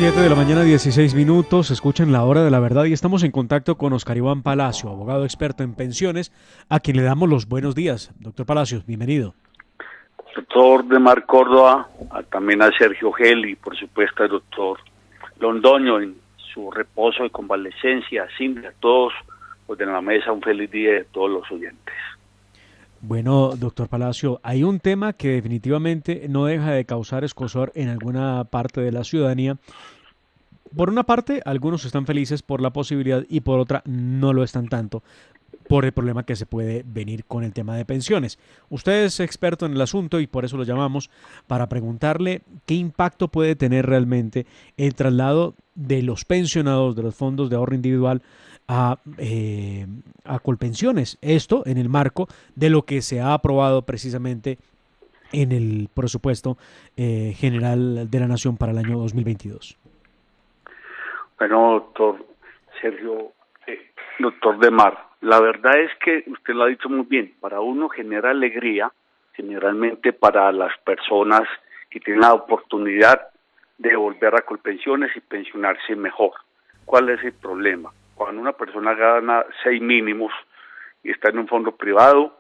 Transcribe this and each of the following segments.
7 de la mañana, 16 minutos, escuchan La Hora de la Verdad y estamos en contacto con Oscar Iván Palacio, abogado experto en pensiones, a quien le damos los buenos días. Doctor Palacios, bienvenido. Doctor Demar Córdoba, también a Sergio Gel y por supuesto al doctor Londoño en su reposo y convalecencia, a todos los de la mesa, un feliz día de todos los oyentes. Bueno, doctor Palacio, hay un tema que definitivamente no deja de causar escozor en alguna parte de la ciudadanía. Por una parte, algunos están felices por la posibilidad y por otra no lo están tanto por el problema que se puede venir con el tema de pensiones. Usted es experto en el asunto y por eso lo llamamos para preguntarle qué impacto puede tener realmente el traslado de los pensionados de los fondos de ahorro individual a Colpensiones. Esto en el marco de lo que se ha aprobado precisamente en el presupuesto general de la Nación para el año 2022. Bueno, doctor Sergio, doctor Demar, la verdad es que usted lo ha dicho muy bien, para uno genera alegría, generalmente para las personas que tienen la oportunidad de volver a Colpensiones y pensionarse mejor. ¿Cuál es el problema? Cuando una persona gana 6 mínimos y está en un fondo privado,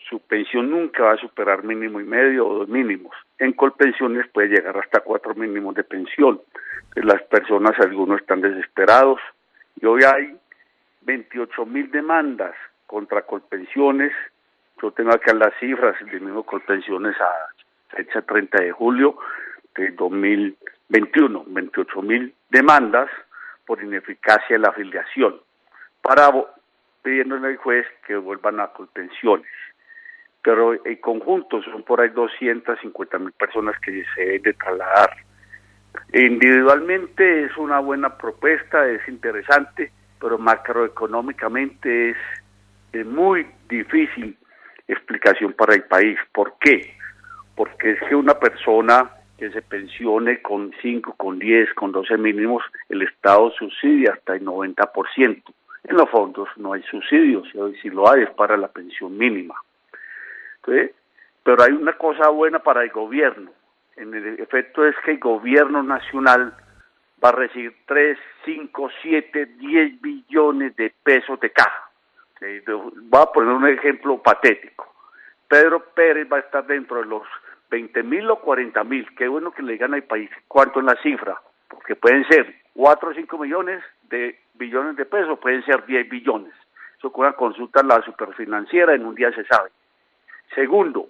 su pensión nunca va a superar mínimo y medio o 2 mínimos. En Colpensiones puede llegar hasta 4 mínimos de pensión. Entonces las personas, algunos están desesperados y hoy hay 28.000 demandas contra Colpensiones. Yo tengo acá las cifras del mismo Colpensiones a fecha 30 de julio de 2021, 28.000 demandas por ineficacia de la afiliación, pidiéndole al juez que vuelvan a Colpensiones. Pero en conjunto son por ahí 250.000 personas que se deben de trasladar. Individualmente es una buena propuesta, es interesante, pero macroeconómicamente es de muy difícil explicación para el país. ¿Por qué? Porque es que una persona que se pensione con 5, con 10, con 12 mínimos, el Estado subsidia hasta el 90%. En los fondos no hay subsidios, si lo hay es para la pensión mínima. ¿Sí? Pero hay una cosa buena para el gobierno. En el efecto es que el gobierno nacional va a recibir 3, 5, 7, 10 billones de pesos de caja. ¿Sí? Voy a poner un ejemplo patético. Pedro Pérez va a estar dentro de los 20.000 o 40.000. Qué bueno que le digan al país cuánto es la cifra, porque pueden ser 4 o 5 billones de pesos, pueden ser 10 billones. Eso con una consulta a la superfinanciera en un día se sabe. Segundo,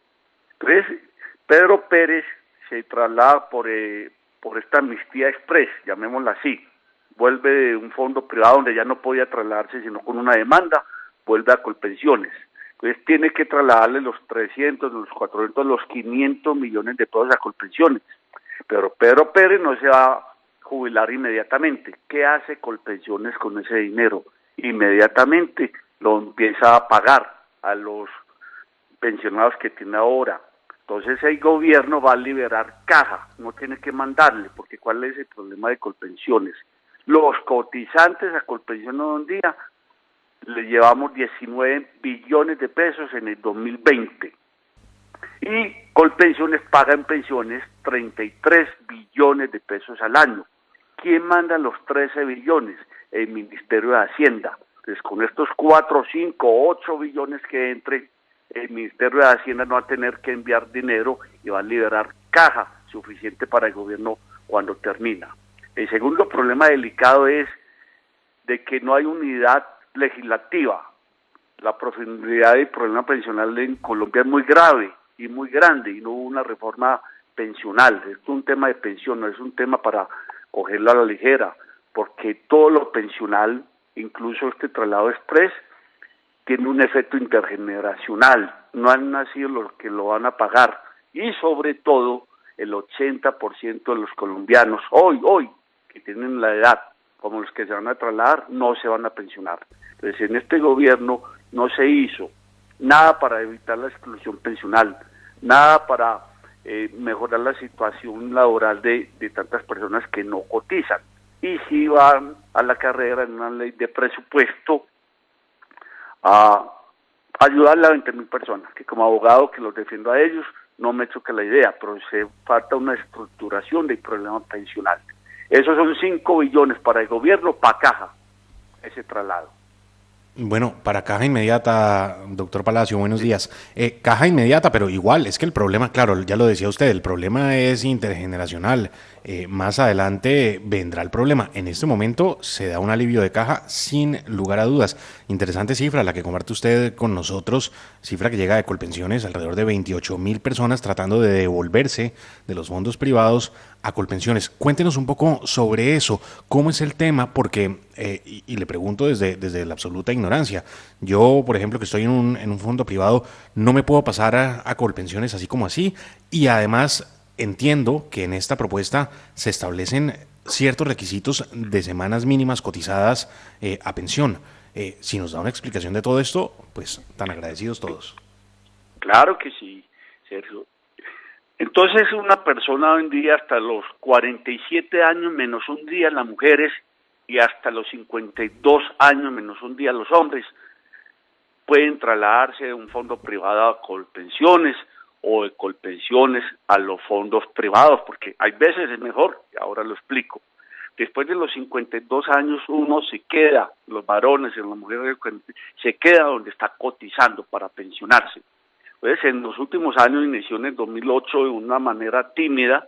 Pedro Pérez se traslada por esta amnistía express, llamémosla así, vuelve de un fondo privado donde ya no podía trasladarse sino con una demanda, vuelve a Colpensiones. Entonces tiene que trasladarle los 300, los 400, los 500 millones de pesos a Colpensiones. Pero Pedro Pérez no se va a jubilar inmediatamente. ¿Qué hace Colpensiones con ese dinero? Inmediatamente lo empieza a pagar a los pensionados que tiene ahora. Entonces el gobierno va a liberar caja, no tiene que mandarle, porque ¿cuál es el problema de Colpensiones? Los cotizantes a Colpensiones un día le llevamos 19 billones de pesos en el 2020 y Colpensiones paga en pensiones 33 billones de pesos al año. ¿Quién manda los 13 billones? El Ministerio de Hacienda. Entonces con estos 4, 5, 8 billones que entren, el Ministerio de Hacienda no va a tener que enviar dinero y va a liberar caja suficiente para el gobierno cuando termina. El segundo problema delicado es de que no hay unidad legislativa. La profundidad del problema pensional en Colombia es muy grave y muy grande y no hubo una reforma pensional. Es un tema de pensión, no es un tema para cogerlo a la ligera, porque todo lo pensional, incluso este traslado express, tiene un efecto intergeneracional, no han nacido los que lo van a pagar y sobre todo el 80% de los colombianos hoy que tienen la edad como los que se van a trasladar no se van a pensionar. Entonces en este gobierno no se hizo nada para evitar la exclusión pensional, nada para mejorar la situación laboral de tantas personas que no cotizan y si van a la carrera en una ley de presupuesto a ayudarle a 20.000 personas, que como abogado que los defiendo a ellos, no me choca la idea, pero se falta una estructuración del problema pensional. Esos son 5 billones para el gobierno, para caja, ese traslado. Bueno, para caja inmediata, doctor Palacio, buenos días. Caja inmediata, pero igual, es que el problema, claro, ya lo decía usted, el problema es intergeneracional. Más adelante vendrá el problema. En este momento se da un alivio de caja sin lugar a dudas. Interesante cifra la que comparte usted con nosotros, cifra que llega de Colpensiones, alrededor de 28.000 personas tratando de devolverse de los fondos privados a Colpensiones. Cuéntenos un poco sobre eso, cómo es el tema, porque, y le pregunto desde la absoluta ignorancia, yo, por ejemplo, que estoy en un fondo privado, no me puedo pasar a Colpensiones así como así, y además entiendo que en esta propuesta se establecen ciertos requisitos de semanas mínimas cotizadas a pensión. Si nos da una explicación de todo esto, pues tan agradecidos todos. Claro que sí, Sergio. Entonces una persona hoy en día hasta los 47 años menos un día las mujeres y hasta los 52 años menos un día los hombres pueden trasladarse de un fondo privado a Colpensiones o de Colpensiones a los fondos privados, porque hay veces es mejor, y ahora lo explico. Después de los 52 años uno se queda, los varones y las mujeres se queda donde está cotizando para pensionarse. Entonces, en los últimos años inició en el 2008 de una manera tímida,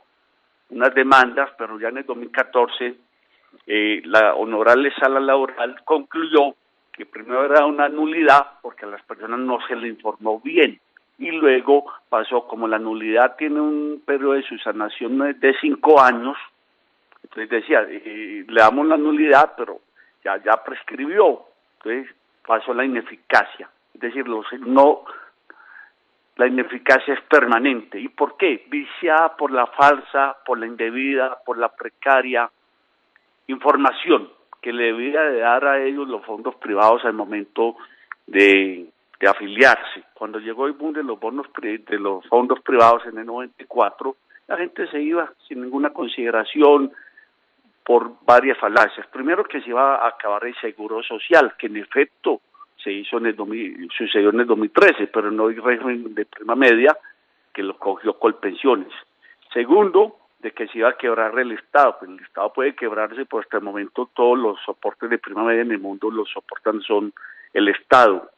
unas demandas, pero ya en el 2014 la Honorable Sala Laboral concluyó que primero era una nulidad porque a las personas no se le informó bien y luego pasó, como la nulidad tiene un periodo de subsanación de 5 años, entonces decía, le damos la nulidad, pero ya prescribió, entonces pasó la ineficacia, es decir, la ineficacia es permanente. ¿Y por qué? Viciada por la falsa, por la indebida, por la precaria información que le debía de dar a ellos los fondos privados al momento de afiliarse. Cuando llegó el boom de los de los fondos privados en el 94, la gente se iba sin ninguna consideración por varias falacias. Primero, que se iba a acabar el seguro social, que en efecto sucedió en el 2013, pero no hay régimen de prima media que lo cogió Colpensiones. Segundo, de que se iba a quebrar el Estado, pues el Estado puede quebrarse, pues hasta el momento todos los soportes de prima media en el mundo los soportan son el Estado.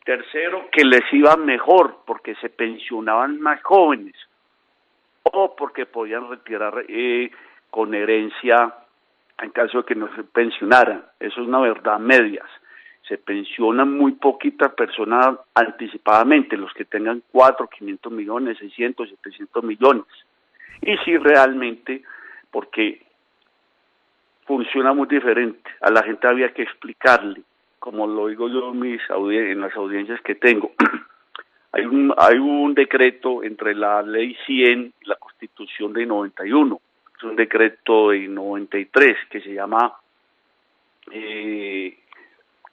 Tercero, que les iba mejor porque se pensionaban más jóvenes o porque podían retirar con herencia en caso de que no se pensionaran. Eso es una verdad a medias. Se pensionan muy poquitas personas anticipadamente, los que tengan 4, 500 millones, 600, 700 millones. Y sí, realmente, porque funciona muy diferente. A la gente había que explicarle, como lo digo yo en las audiencias que tengo. Hay un decreto entre la ley 100 y la Constitución de 91. Es un decreto de 93 que se llama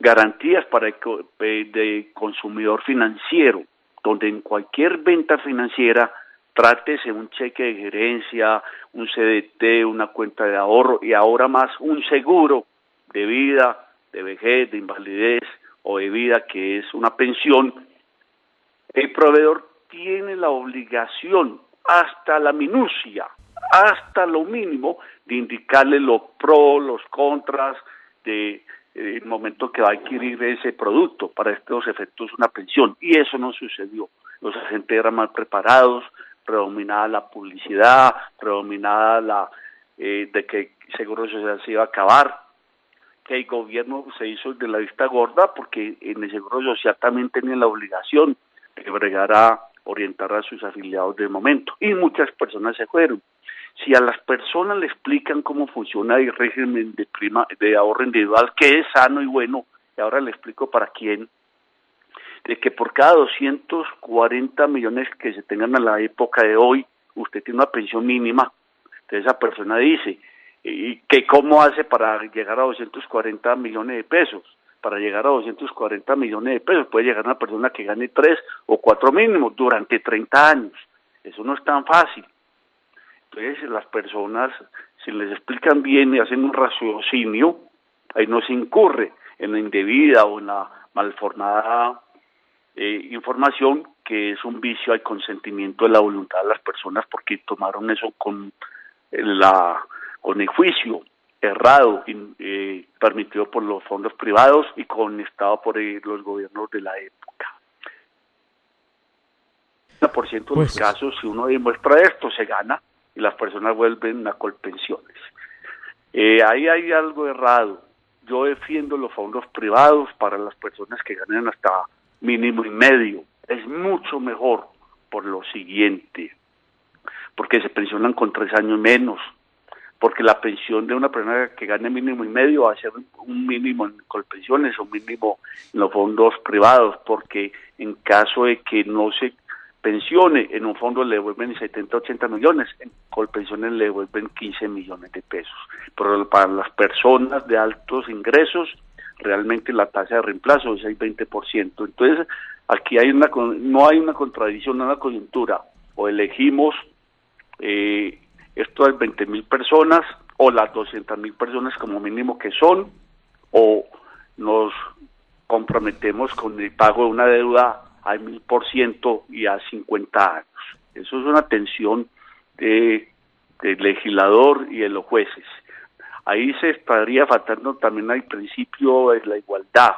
garantías para de consumidor financiero, donde en cualquier venta financiera trátese un cheque de gerencia, un CDT, una cuenta de ahorro y ahora más un seguro de vida, de vejez, de invalidez o de vida, que es una pensión. El proveedor tiene la obligación hasta la minucia, hasta lo mínimo, de indicarle los pros, los contras de el momento que va a adquirir ese producto. Para estos efectos una pensión, y eso no sucedió. Los agentes eran mal preparados, predominaba la publicidad, predominaba de que el Seguro Social se iba a acabar, que el gobierno se hizo de la vista gorda porque en el Seguro Social también tenían la obligación de bregar a orientar a sus afiliados de momento, y muchas personas se fueron. Si a las personas le explican cómo funciona el régimen de ahorro individual, que es sano y bueno, y ahora le explico para quién, de que por cada 240 millones que se tengan a la época de hoy, usted tiene una pensión mínima. Entonces esa persona dice, ¿y que cómo hace para llegar a 240 millones de pesos? Para llegar a 240 millones de pesos puede llegar una persona que gane 3 o 4 mínimos durante 30 años. Eso no es tan fácil. Entonces las personas, si les explican bien y hacen un raciocinio, ahí no se incurre en la indebida o en la malformada información, que es un vicio al consentimiento de la voluntad de las personas, porque tomaron eso con con el juicio errado permitido por los fondos privados y conectado por los gobiernos de la época. 90% de los casos, si uno demuestra esto, se gana y las personas vuelven a Colpensiones. Ahí hay algo errado. Yo defiendo los fondos privados para las personas que ganan hasta mínimo y medio. Es mucho mejor por lo siguiente, porque se pensionan con 3 años menos, porque la pensión de una persona que gane mínimo y medio va a ser un mínimo en Colpensiones o un mínimo en los fondos privados, porque en caso de que no se pensione, en un fondo le devuelven 70, 80 millones, en Colpensiones le devuelven 15 millones de pesos. Pero para las personas de altos ingresos, realmente la tasa de reemplazo es el 20%. Entonces, aquí no hay una contradicción, no hay una coyuntura. O elegimos esto de 20.000 personas, o las 200.000 personas como mínimo que son, o nos comprometemos con el pago de una deuda al 1000% y a 50 años. Eso es una tensión del legislador y de los jueces. Ahí se estaría faltando también al principio de la igualdad.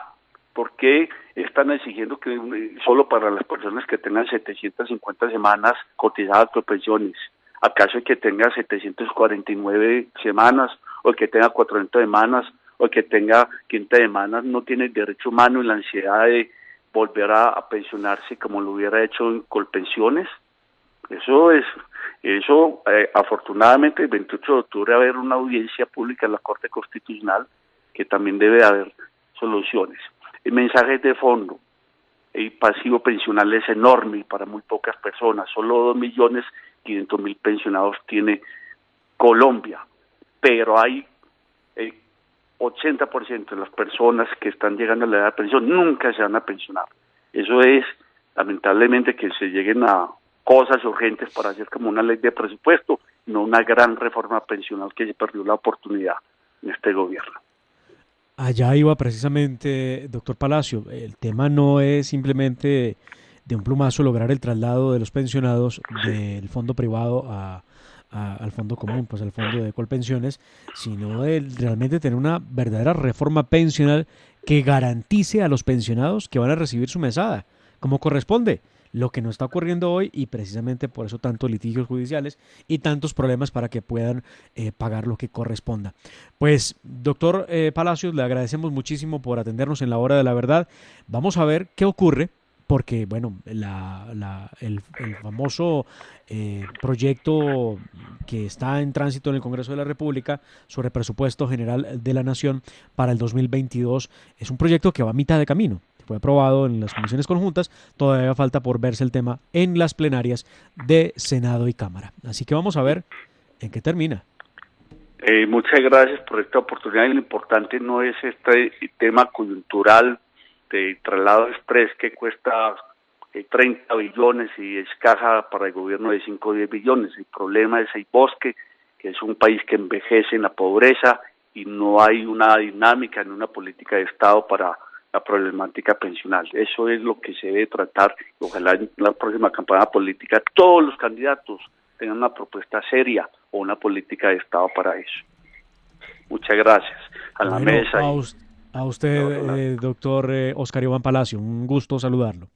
¿Por qué están exigiendo que solo para las personas que tengan 750 semanas cotizadas por pensiones? ¿Acaso el que tenga 749 semanas, o el que tenga 400 semanas, o el que tenga 500 semanas no tiene el derecho humano y la ansiedad de volver a pensionarse como lo hubiera hecho en Colpensiones? Eso afortunadamente el 28 de octubre va a haber una audiencia pública en la Corte Constitucional que también debe haber soluciones. El mensaje es de fondo. El pasivo pensional es enorme y para muy pocas personas. Solo 2.500.000 pensionados tiene Colombia, pero hay el 80% de las personas que están llegando a la edad de pensión nunca se van a pensionar. Eso es, lamentablemente, que se lleguen a cosas urgentes para hacer como una ley de presupuesto, no una gran reforma pensional que se perdió la oportunidad en este gobierno. Allá iba precisamente, doctor Palacio. El tema no es simplemente de un plumazo lograr el traslado de los pensionados del fondo privado al fondo común, pues al fondo de Colpensiones, sino de realmente tener una verdadera reforma pensional que garantice a los pensionados que van a recibir su mesada, como corresponde. Lo que no está ocurriendo hoy, y precisamente por eso tantos litigios judiciales y tantos problemas para que puedan pagar lo que corresponda. Pues, doctor Palacios, le agradecemos muchísimo por atendernos en la hora de la verdad. Vamos a ver qué ocurre, porque, bueno, el famoso proyecto que está en tránsito en el Congreso de la República sobre presupuesto general de la Nación para el 2022 es un proyecto que va a mitad de camino. Fue aprobado en las comisiones conjuntas, todavía falta por verse el tema en las plenarias de Senado y Cámara. Así que vamos a ver en qué termina. Muchas gracias por esta oportunidad, y lo importante no es este tema coyuntural de traslado express que cuesta 30 billones y es caja para el gobierno de 5 o 10 billones. El problema es el bosque, que es un país que envejece en la pobreza y no hay una dinámica ni una política de Estado para la problemática pensional. Eso es lo que se debe tratar. Ojalá en la próxima campaña política todos los candidatos tengan una propuesta seria o una política de Estado para eso. Muchas gracias. A la mesa. A usted, doctor Oscar Iván Palacio, un gusto saludarlo.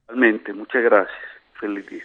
Realmente, muchas gracias. Feliz día.